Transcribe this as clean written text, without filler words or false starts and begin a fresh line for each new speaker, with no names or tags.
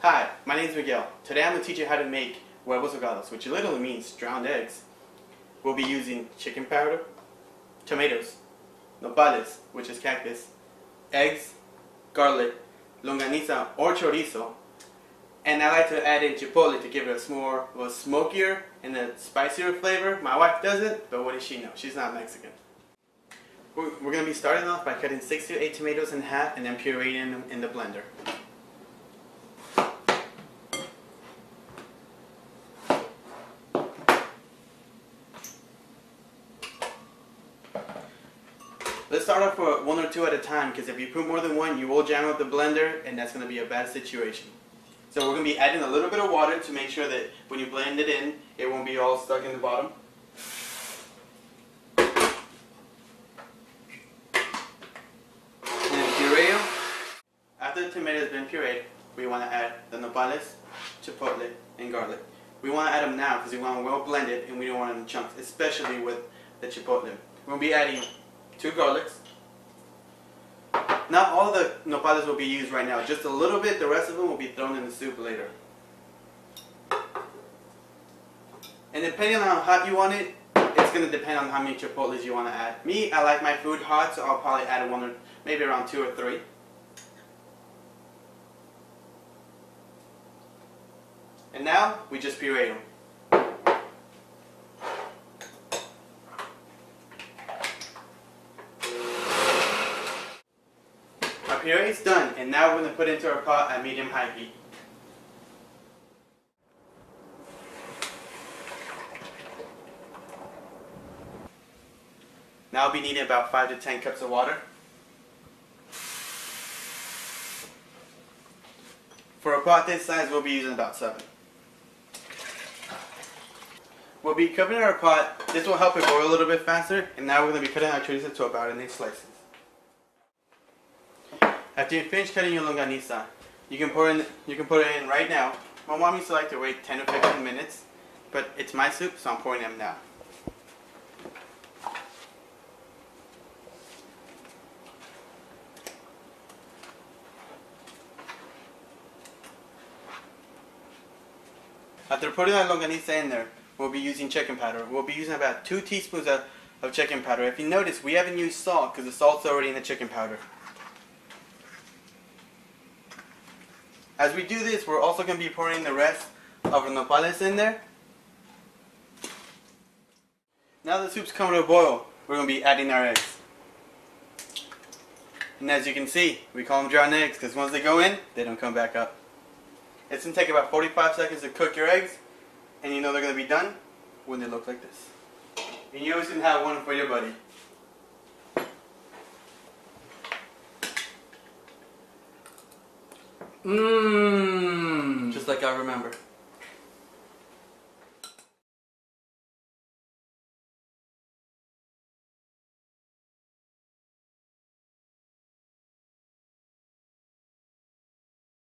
Hi, my name is Miguel. Today I'm going to teach you how to make huevos ahogados, which literally means drowned eggs. We'll be using chicken powder, tomatoes, nopales, which is cactus, eggs, garlic, loganiza or chorizo, and I like to add in chipotle to give it a more smokier and a spicier flavor. My wife doesn't, but what does she know? She's not Mexican. We're going to be starting off by cutting 6 to 8 tomatoes in half and then pureeing them in the blender. Let's start off with 1 or 2 at a time, because if you put more than one, you will jam up the blender, and that's going to be a bad situation. So we're going to be adding a little bit of water to make sure that when you blend it in, it won't be all stuck in the bottom. And then puree them. After the tomato has been pureed, we want to add the nopales, chipotle, and garlic. We want to add them now because we want them well blended, and we don't want them in chunks, especially with the chipotle. We're going to be adding 2 garlics. Not all the nopales will be used right now, just a little bit. The rest of them will be thrown in the soup later. And depending on how hot you want it, it's going to depend on how many chipotles you want to add. Me, I like my food hot, so I'll probably add 1 or maybe around 2 or 3. And now we just puree them. Our puree is done, and now we're going to put it into our pot at medium-high heat. Now I'll be needing about 5 to 10 cups of water. For a pot this size, we'll be using about 7. We'll be covering our pot. This will help it boil a little bit faster, and now we're going to be cutting our chorizo to about 1 inch slices. After you finish cutting your loganiza, you can put it in right now. My mom used to like to wait 10 or 15 minutes, but it's my soup, so I'm pouring them now. After putting our loganiza in there, we'll be using chicken powder. We'll be using about 2 teaspoons of chicken powder. If you notice, we haven't used salt because the salt's already in the chicken powder. As we do this, we're also going to be pouring the rest of our nopales in there. Now the soup's coming to a boil, we're going to be adding our eggs. And as you can see, we call them drowned eggs because once they go in, they don't come back up. It's going to take about 45 seconds to cook your eggs, and you know they're going to be done when they look like this. And you always can have one for your buddy.
Mmm.
Just like I remember.